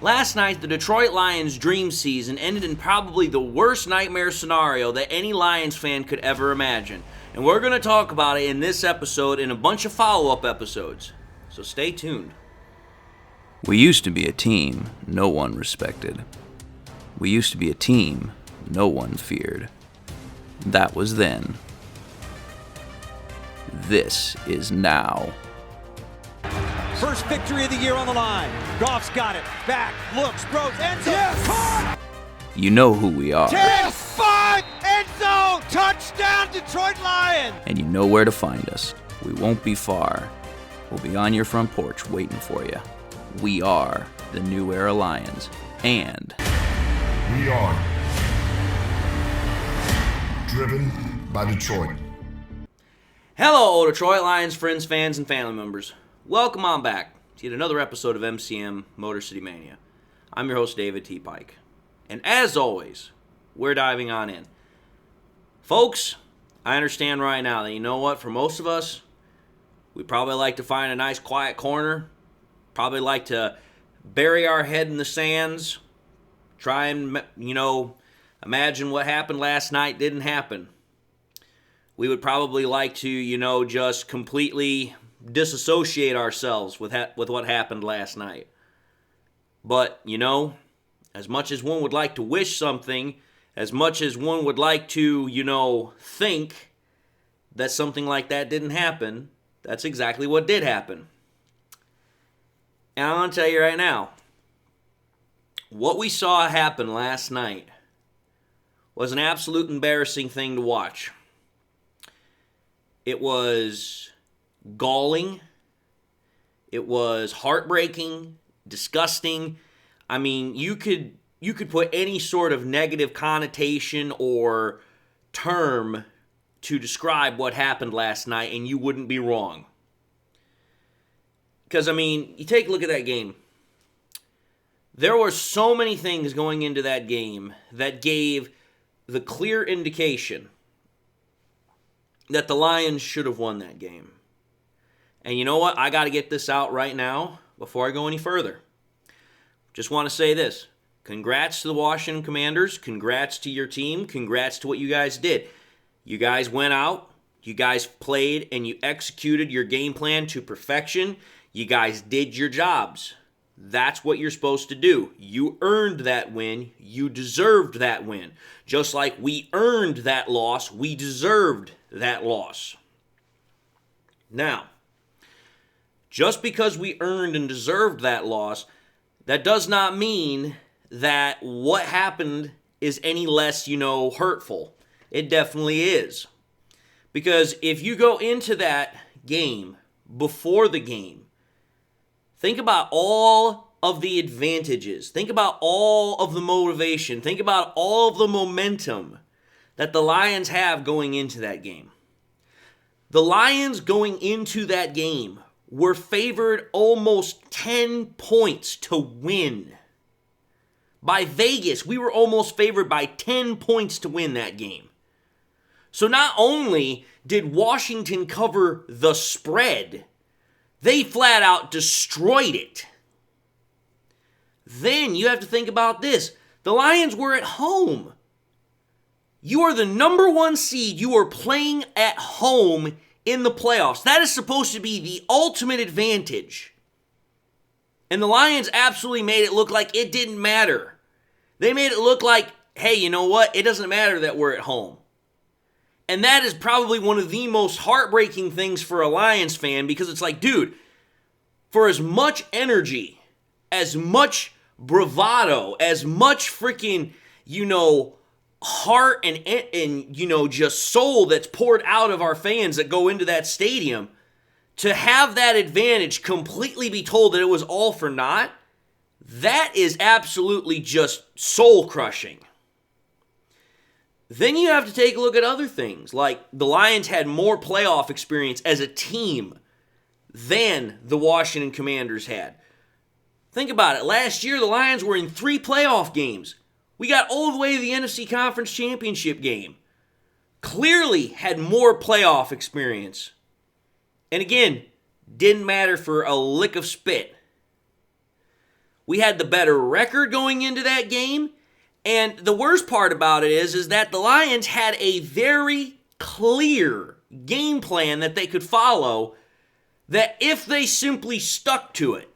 Last night, the Detroit Lions' dream season ended in probably the worst nightmare scenario that any Lions fan could ever imagine. And we're going to talk about it in this episode and a bunch of follow-up episodes. So stay tuned. We used to be a team no one respected. We used to be a team no one feared. That was then. This is now. First victory of the year on the line. Goff's got it. Back, looks, throws, end zone. Yes! Caught! You know who we are. 10-5, end zone, touchdown Detroit Lions! And you know where to find us. We won't be far. We'll be on your front porch waiting for you. We are the New Era Lions. And we are driven by Detroit. Hello, Detroit Lions friends, fans, and family members. Welcome on back to yet another episode of MCM Motor City Mania. I'm your host, David T. Pike. And as always, we're diving on in. Folks, I understand right now that, you know what, for most of us, we probably like to find a nice quiet corner, probably like to bury our head in the sands, try and, imagine what happened last night didn't happen. We would probably like to, just completely disassociate ourselves with what happened last night. But, as much as one would like to wish something, as much as one would like to, think that something like that didn't happen, that's exactly what did happen. And I'm going to tell you right now, what we saw happen last night was an absolute embarrassing thing to watch. It was galling. It was heartbreaking, disgusting. I mean, you could put any sort of negative connotation or term to describe what happened last night, and you wouldn't be wrong. Because, you take a look at that game. There were so many things going into that game that gave the clear indication that the Lions should have won that game. And you know what? I got to get this out right now before I go any further. Just want to say this. Congrats to the Washington Commanders. Congrats to your team. Congrats to what you guys did. You guys went out. You guys played and you executed your game plan to perfection. You guys did your jobs. That's what you're supposed to do. You earned that win. You deserved that win. Just like we earned that loss, we deserved that loss. Now, just because we earned and deserved that loss, that does not mean that what happened is any less, hurtful. It definitely is. Because if you go into that game, before the game, think about all of the advantages. Think about all of the motivation. Think about all of the momentum that the Lions have going into that game. The Lions going into that game were favored almost 10 points to win. By Vegas, we were almost favored by 10 points to win that game. So not only did Washington cover the spread, they flat out destroyed it. Then you have to think about this. The Lions were at home. You are the number one seed. You are playing at home in the playoffs. That is supposed to be the ultimate advantage. And the Lions absolutely made it look like it didn't matter. They made it look like, hey, you know what? It doesn't matter that we're at home. And that is probably one of the most heartbreaking things for a Lions fan, because it's like, dude, for as much energy, as much bravado, as much freaking, heart and just soul that's poured out of our fans that go into that stadium, to have that advantage completely be told that it was all for naught, that is absolutely just soul-crushing. Then you have to take a look at other things, like the Lions had more playoff experience as a team than the Washington Commanders had. Think about it. Last year, the Lions were in 3 playoff games. We got all the way to the NFC Conference Championship game. Clearly had more playoff experience. And again, didn't matter for a lick of spit. We had the better record going into that game. And the worst part about it is that the Lions had a very clear game plan that they could follow, that if they simply stuck to it,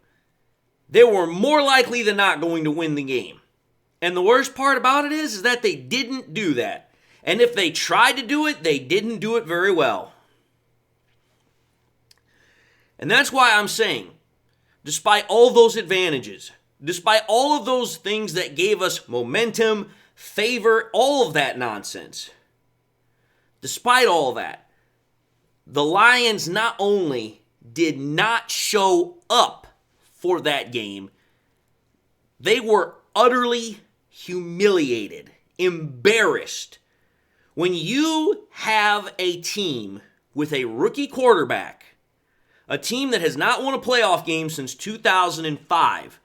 they were more likely than not going to win the game. And the worst part about it is that they didn't do that. And if they tried to do it, they didn't do it very well. And that's why I'm saying, despite all those advantages, despite all of those things that gave us momentum, favor, all of that nonsense, despite all that, the Lions not only did not show up for that game, they were utterly humiliated, embarrassed. When you have a team with a rookie quarterback, a team that has not won a playoff game since 2005,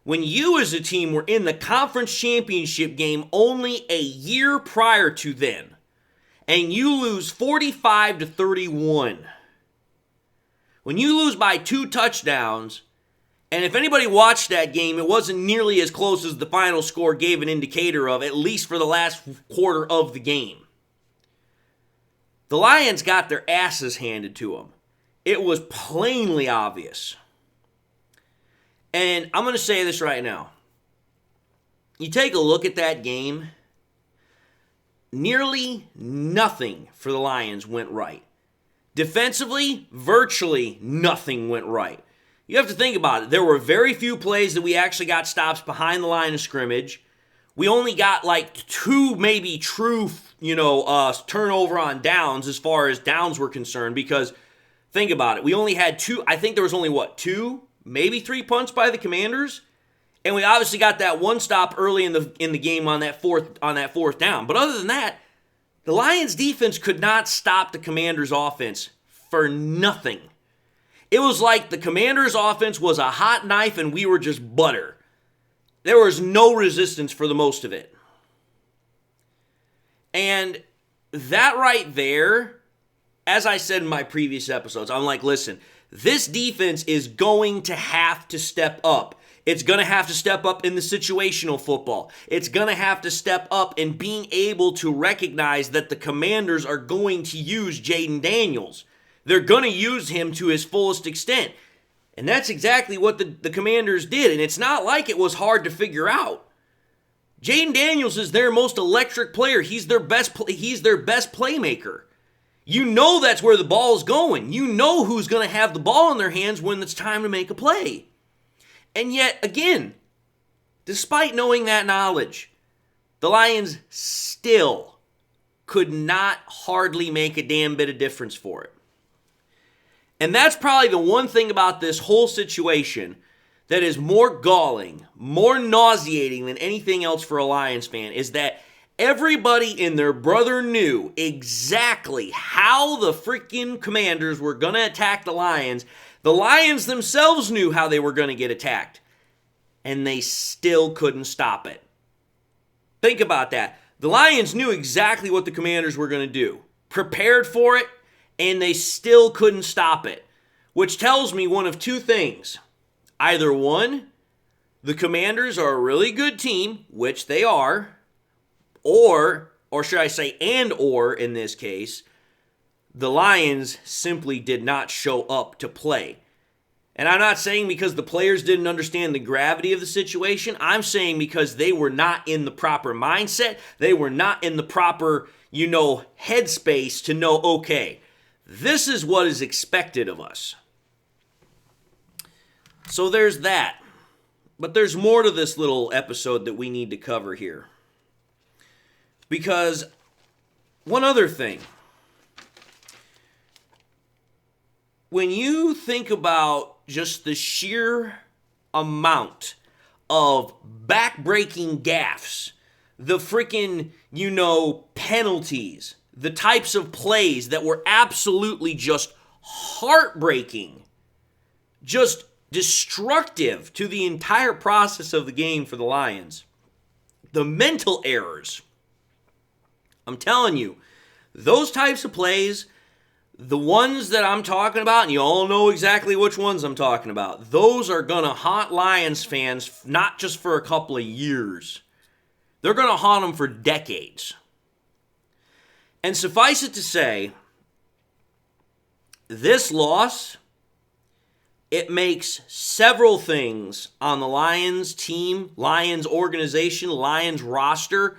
when you as a team were in the conference championship game only a year prior to then, and you lose 45-31, when you lose by 2 touchdowns, and if anybody watched that game, it wasn't nearly as close as the final score gave an indicator of, at least for the last quarter of the game. The Lions got their asses handed to them. It was plainly obvious. And I'm going to say this right now. You take a look at that game, nearly nothing for the Lions went right. Defensively, virtually nothing went right. You have to think about it. There were very few plays that we actually got stops behind the line of scrimmage. We only got like 2 maybe true, turnover on downs as far as downs were concerned, because think about it. We only had 2, I think there was only 2, maybe 3 punts by the Commanders. And we obviously got that 1 stop early in the game on that fourth down. But other than that, the Lions defense could not stop the Commanders offense for nothing. It was like the Commanders' offense was a hot knife and we were just butter. There was no resistance for the most of it. And that right there, as I said in my previous episodes, I'm like, listen, this defense is going to have to step up. It's going to have to step up in the situational football. It's going to have to step up in being able to recognize that the Commanders are going to use Jaden Daniels. They're going to use him to his fullest extent. And that's exactly what the Commanders did. And it's not like it was hard to figure out. Jaden Daniels is their most electric player. He's their best playmaker. You know that's where the ball is going. You know who's going to have the ball in their hands when it's time to make a play. And yet, again, despite knowing that knowledge, the Lions still could not hardly make a damn bit of difference for it. And that's probably the one thing about this whole situation that is more galling, more nauseating than anything else for a Lions fan, is that everybody and their brother knew exactly how the freaking Commanders were going to attack the Lions. The Lions themselves knew how they were going to get attacked, and they still couldn't stop it. Think about that. The Lions knew exactly what the Commanders were going to do, prepared for it, and they still couldn't stop it, which tells me one of 2 things. Either one, the Commanders are a really good team, which they are, or should I say, or in this case, the Lions simply did not show up to play. And I'm not saying because the players didn't understand the gravity of the situation. I'm saying because they were not in the proper mindset. They were not in the proper, headspace to know, okay, this is what is expected of us. So there's that. But there's more to this little episode that we need to cover here. Because one other thing. When you think about just the sheer amount of back-breaking gaffes, the freaking, penalties, the types of plays that were absolutely just heartbreaking, just destructive to the entire process of the game for the Lions, the mental errors, I'm telling you, those types of plays, The ones that I'm talking about, and you all know exactly which ones I'm talking about, those are going to haunt Lions fans not just for a couple of years. They're going to haunt them for decades. And suffice it to say, this loss, it makes several things on the Lions team, Lions organization, Lions roster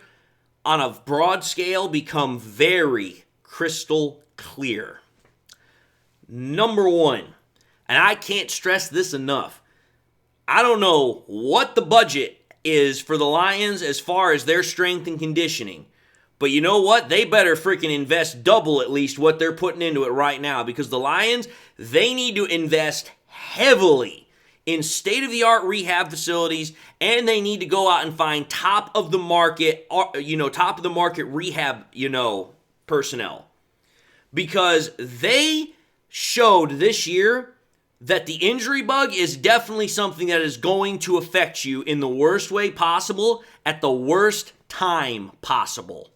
on a broad scale become very crystal clear. Number one, and I can't stress this enough, I don't know what the budget is for the Lions as far as their strength and conditioning. But you know what? They better freaking invest double at least what they're putting into it right now, because the Lions, they need to invest heavily in state-of-the-art rehab facilities, and they need to go out and find top-of-the-market rehab, personnel. Because they showed this year that the injury bug is definitely something that is going to affect you in the worst way possible at the worst time possible.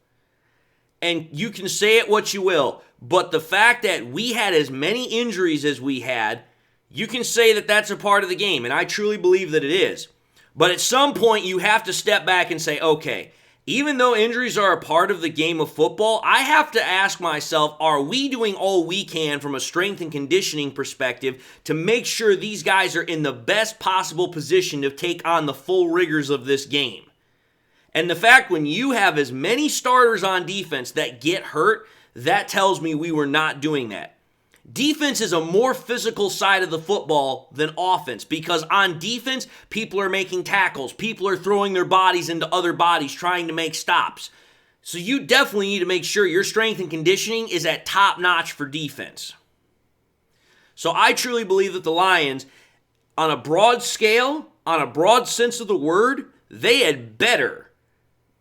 And you can say it what you will, but the fact that we had as many injuries as we had, you can say that that's a part of the game, and I truly believe that it is. But at some point, you have to step back and say, okay, even though injuries are a part of the game of football, I have to ask myself, are we doing all we can from a strength and conditioning perspective to make sure these guys are in the best possible position to take on the full rigors of this game? And the fact when you have as many starters on defense that get hurt, that tells me we were not doing that. Defense is a more physical side of the football than offense, because on defense, people are making tackles. People are throwing their bodies into other bodies, trying to make stops. So you definitely need to make sure your strength and conditioning is at top notch for defense. So I truly believe that the Lions, on a broad scale, on a broad sense of the word, they had better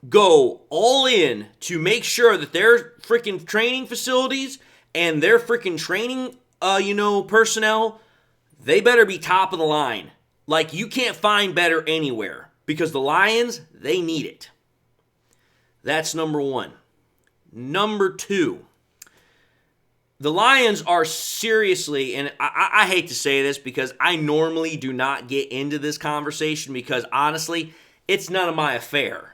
go all in to make sure that their freaking training facilities and their freaking training, personnel, they better be top of the line. Like, you can't find better anywhere, because the Lions, they need it. That's number one. Number two, the Lions are seriously, and I hate to say this because I normally do not get into this conversation because, honestly, it's none of my affair.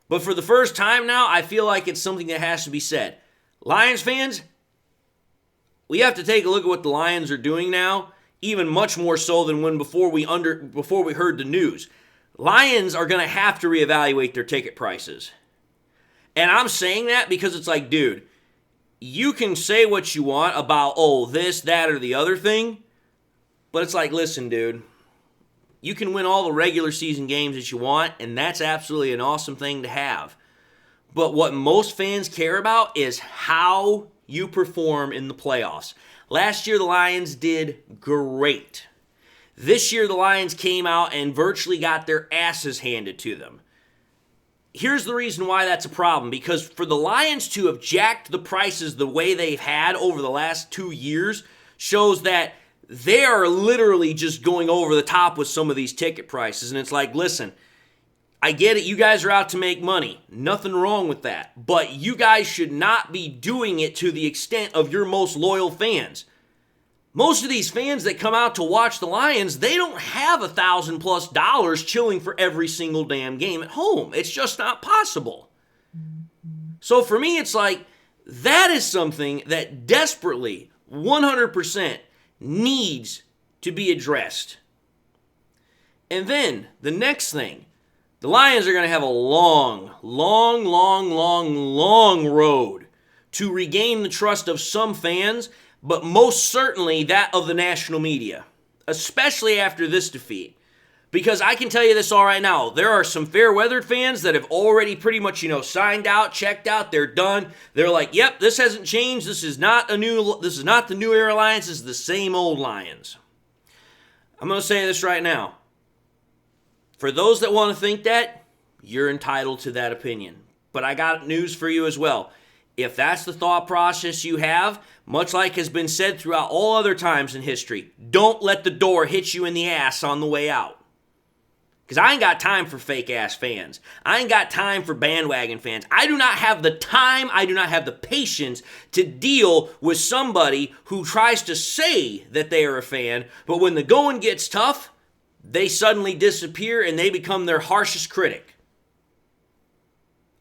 But for the first time now, I feel like it's something that has to be said. Lions fans, we have to take a look at what the Lions are doing now, even much more so than before we heard the news. Lions are going to have to reevaluate their ticket prices. And I'm saying that because it's like, dude, you can say what you want about, this, that, or the other thing, but it's like, listen, dude, you can win all the regular season games that you want, and that's absolutely an awesome thing to have. But what most fans care about is how you perform in the playoffs. Last year, the Lions did great. This year, the Lions came out and virtually got their asses handed to them. Here's the reason why that's a problem. Because for the Lions to have jacked the prices the way they've had over the last 2 years shows that they are literally just going over the top with some of these ticket prices. And it's like, listen, I get it, you guys are out to make money. Nothing wrong with that. But you guys should not be doing it to the extent of your most loyal fans. Most of these fans that come out to watch the Lions, they don't have $1,000+ chilling for every single damn game at home. It's just not possible. So for me, it's like, that is something that desperately, 100% needs to be addressed. And then, the next thing, the Lions are going to have a long road to regain the trust of some fans, but most certainly that of the national media, especially after this defeat. Because I can tell you this all right now, there are some fair-weathered fans that have already pretty much, signed out, checked out, they're done. They're like, yep, this hasn't changed, this is not the new era Lions, this is the same old Lions. I'm going to say this right now. For those that want to think that, you're entitled to that opinion. But I got news for you as well. If that's the thought process you have, much like has been said throughout all other times in history, don't let the door hit you in the ass on the way out. Because I ain't got time for fake-ass fans. I ain't got time for bandwagon fans. I do not have the time, I do not have the patience to deal with somebody who tries to say that they are a fan, but when the going gets tough, they suddenly disappear and they become their harshest critic.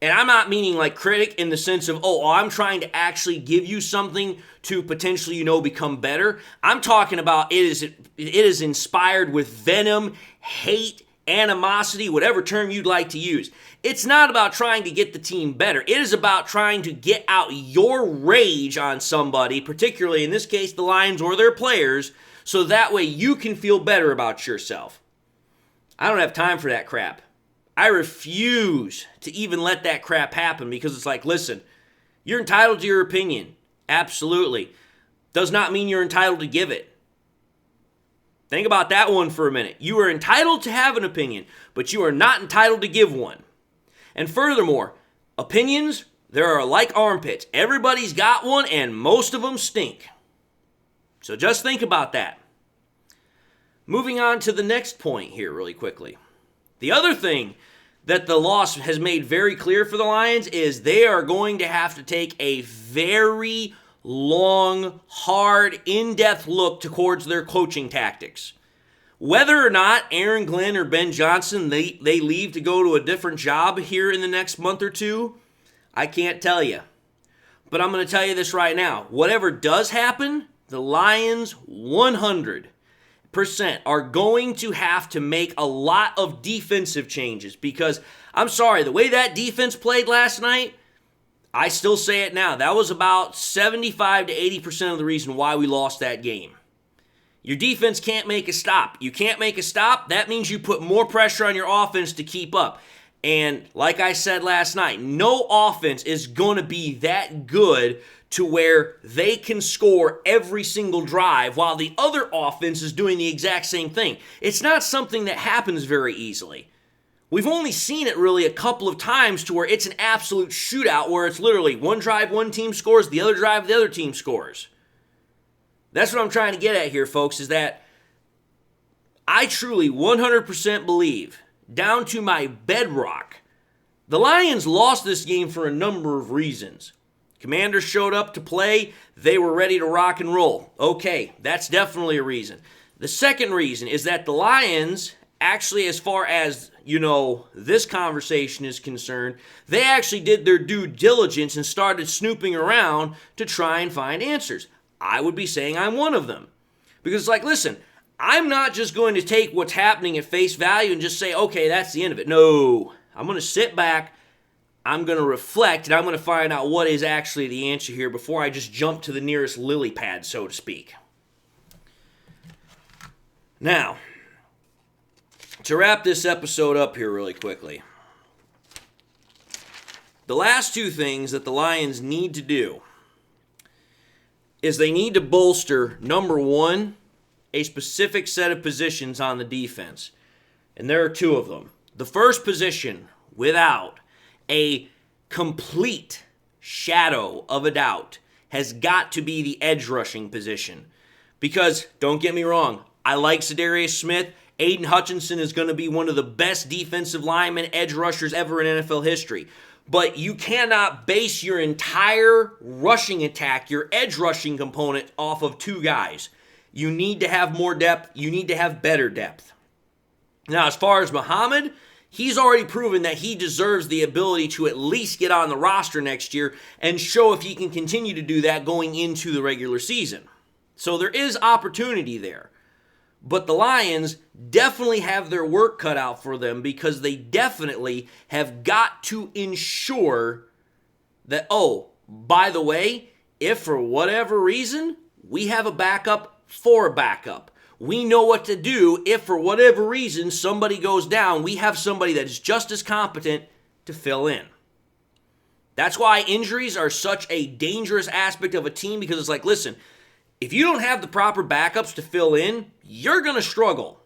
And I'm not meaning like critic in the sense of, I'm trying to actually give you something to potentially, become better. I'm talking about it is inspired with venom, hate, animosity, whatever term you'd like to use. It's not about trying to get the team better. It is about trying to get out your rage on somebody, particularly in this case the Lions or their players, so that way you can feel better about yourself. I don't have time for that crap. I refuse to even let that crap happen because it's like, listen, you're entitled to your opinion. Absolutely. Does not mean you're entitled to give it. Think about that one for a minute. You are entitled to have an opinion, but you are not entitled to give one. And furthermore, opinions, there are like armpits. Everybody's got one, and most of them stink. So just think about that. Moving on to the next point here really quickly. The other thing that the loss has made very clear for the Lions is they are going to have to take a very long, hard, in-depth look towards their coaching tactics. Whether or not Aaron Glenn or Ben Johnson, they leave to go to a different job here in the next month or two, I can't tell you. But I'm going to tell you this right now. Whatever does happen, the Lions 100% are going to have to make a lot of defensive changes because, I'm sorry, the way that defense played last night, I still say it now. That was about 75 to 80% of the reason why we lost that game. Your defense can't make a stop. You can't make a stop. That means you put more pressure on your offense to keep up. And like I said last night, no offense is going to be that good to where they can score every single drive while the other offense is doing the exact same thing. It's not something that happens very easily. We've only seen it really a couple of times to where it's an absolute shootout where it's literally one drive, one team scores, the other drive, the other team scores. That's what I'm trying to get at here, folks, is that I truly 100% believe, down to my bedrock, the Lions lost this game for a number of reasons. Commanders showed up to play. They were ready to rock and roll. Okay, that's definitely a reason. The second reason is that the Lions, actually, as far as, this conversation is concerned, they actually did their due diligence and started snooping around to try and find answers. I would be saying I'm one of them. Because it's like, listen, I'm not just going to take what's happening at face value and just say, okay, that's the end of it. No, I'm going to sit back, I'm going to reflect, and I'm going to find out what is actually the answer here before I just jump to the nearest lily pad, so to speak. Now, to wrap this episode up here really quickly, the last two things that the Lions need to do is they need to bolster, number one, a specific set of positions on the defense. And there are two of them. The first position, without a complete shadow of a doubt, has got to be the edge rushing position. Because, don't get me wrong, I like Zadarius Smith. Aiden Hutchinson is going to be one of the best defensive linemen, edge rushers ever in NFL history. But you cannot base your entire rushing attack, your edge rushing component, off of two guys. You need to have more depth. You need to have better depth. Now, as far as Muhammad, he's already proven that he deserves the ability to at least get on the roster next year and show if he can continue to do that going into the regular season. So there is opportunity there. But the Lions definitely have their work cut out for them because they definitely have got to ensure that, by the way, if for whatever reason we have a backup for a backup, we know what to do if for whatever reason somebody goes down, we have somebody that is just as competent to fill in. That's why injuries are such a dangerous aspect of a team because it's like, listen, if you don't have the proper backups to fill in, you're going to struggle.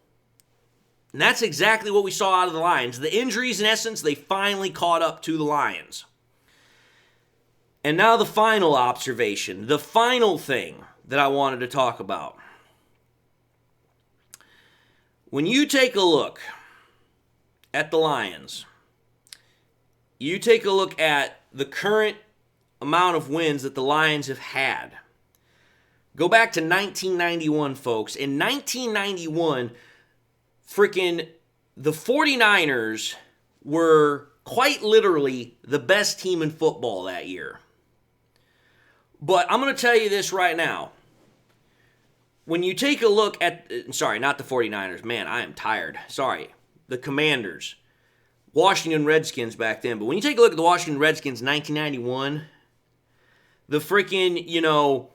And that's exactly what we saw out of the Lions. The injuries, in essence, they finally caught up to the Lions. And now the final observation, the final thing that I wanted to talk about. When you take a look at the Lions, you take a look at the current amount of wins that the Lions have had. Go back to 1991, folks. In 1991, freaking the 49ers were quite literally the best team in football that year. But I'm going to tell you this right now. When you take a look at, sorry, not the 49ers. Man, I am tired. Sorry. The Commanders. Washington Redskins back then. But when you take a look at the Washington Redskins in 1991, the freaking,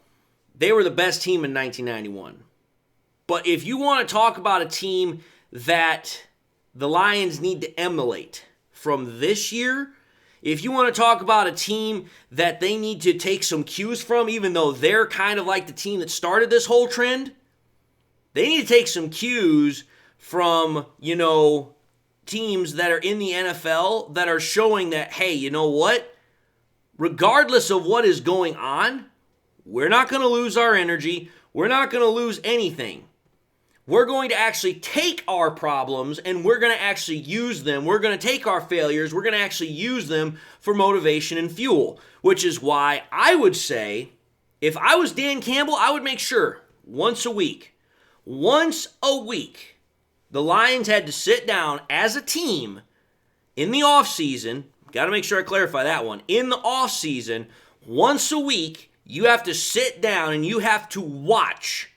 they were the best team in 1991. But if you want to talk about a team that the Lions need to emulate from this year, if you want to talk about a team that they need to take some cues from, even though they're kind of like the team that started this whole trend, they need to take some cues from, teams that are in the NFL that are showing that, hey, you know what? Regardless of what is going on, we're not going to lose our energy. We're not going to lose anything. We're going to actually take our problems and we're going to actually use them. We're going to take our failures. We're going to actually use them for motivation and fuel, which is why I would say, if I was Dan Campbell, I would make sure once a week, the Lions had to sit down as a team in the offseason. Got to make sure I clarify that one. In the offseason, once a week, you have to sit down and you have to watch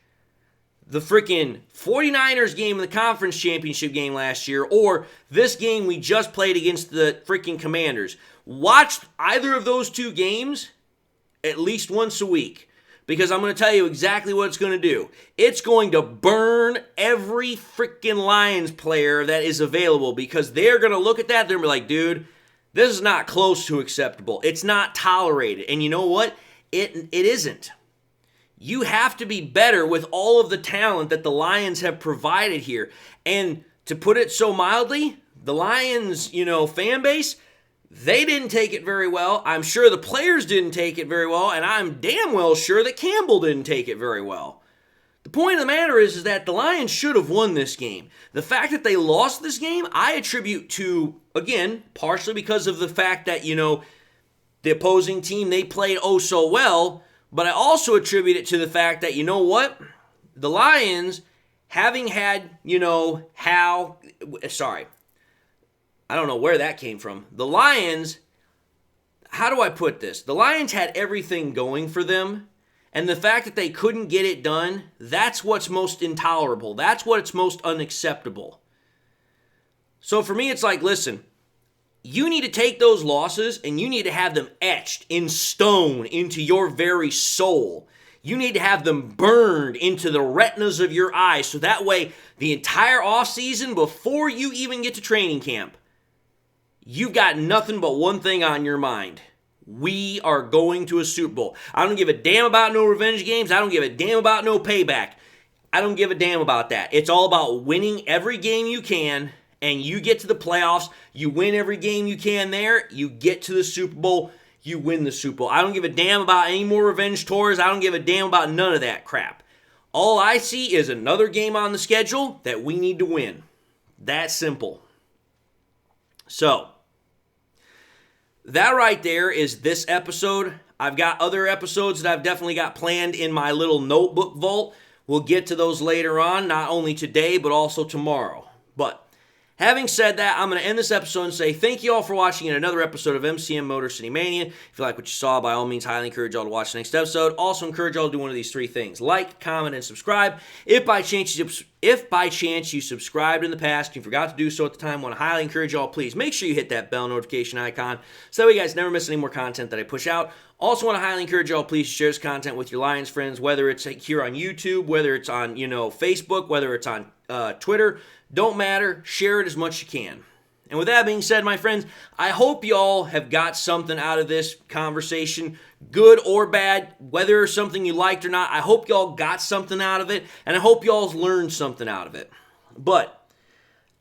the freaking 49ers game in the conference championship game last year, or this game we just played against the freaking Commanders. Watch either of those two games at least once a week, because I'm going to tell you exactly what it's going to do. It's going to burn every freaking Lions player that is available, because they're going to look at that, they're going to be like, dude, this is not close to acceptable. It's not tolerated. And you know what? It isn't. You have to be better with all of the talent that the Lions have provided here. And to put it so mildly, the Lions, fan base, they didn't take it very well. I'm sure the players didn't take it very well, and I'm damn well sure that Campbell didn't take it very well. The point of the matter is that the Lions should have won this game. The fact that they lost this game, I attribute to, again, partially because of the fact that, the opposing team, they played oh so well. But I also attribute it to the fact that, you know what? The Lions, having had, I don't know where that came from. The Lions, how do I put this? The Lions had everything going for them, and the fact that they couldn't get it done, that's what's most intolerable. That's what's most unacceptable. So for me, it's like, listen, you need to take those losses and you need to have them etched in stone into your very soul. You need to have them burned into the retinas of your eyes, so that way the entire offseason, before you even get to training camp, you've got nothing but one thing on your mind. We are going to a Super Bowl. I don't give a damn about no revenge games. I don't give a damn about no payback. I don't give a damn about that. It's all about winning every game you can, and you get to the playoffs, you win every game you can there, you get to the Super Bowl, you win the Super Bowl. I don't give a damn about any more revenge tours. I don't give a damn about none of that crap. All I see is another game on the schedule that we need to win. That simple. So, that right there is this episode. I've got other episodes that I've definitely got planned in my little notebook vault. We'll get to those later on, not only today, but also tomorrow. But having said that, I'm going to end this episode and say thank you all for watching yet another episode of MCM Motor City Mania. If you like what you saw, by all means, highly encourage y'all to watch the next episode. Also encourage y'all to do one of these three things: like, comment, and subscribe. If by chance you subscribed in the past, you forgot to do so at the time, I want to highly encourage y'all, please make sure you hit that bell notification icon so that way you guys never miss any more content that I push out. Also want to highly encourage y'all, please share this content with your Lions friends, whether it's here on YouTube, whether it's on, Facebook, whether it's on Twitter. Don't matter. Share it as much as you can. And with that being said, my friends, I hope y'all have got something out of this conversation, good or bad, whether it's something you liked or not. I hope y'all got something out of it, and I hope y'all learned something out of it. But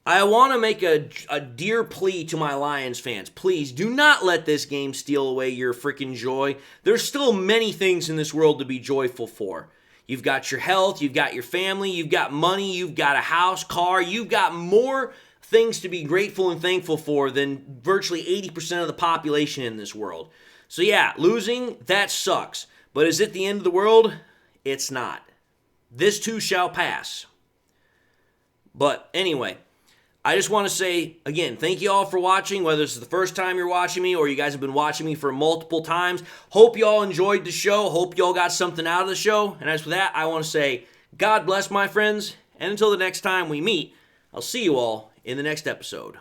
I want to make a dear plea to my Lions fans. Please do not let this game steal away your freaking joy. There's still many things in this world to be joyful for. You've got your health, you've got your family, you've got money, you've got a house, car, you've got more things to be grateful and thankful for than virtually 80% of the population in this world. So yeah, losing, that sucks. But is it the end of the world? It's not. This too shall pass. But anyway, I just want to say, again, thank you all for watching, whether this is the first time you're watching me or you guys have been watching me for multiple times. Hope you all enjoyed the show. Hope you all got something out of the show. And as for that, I want to say, God bless my friends. And until the next time we meet, I'll see you all in the next episode.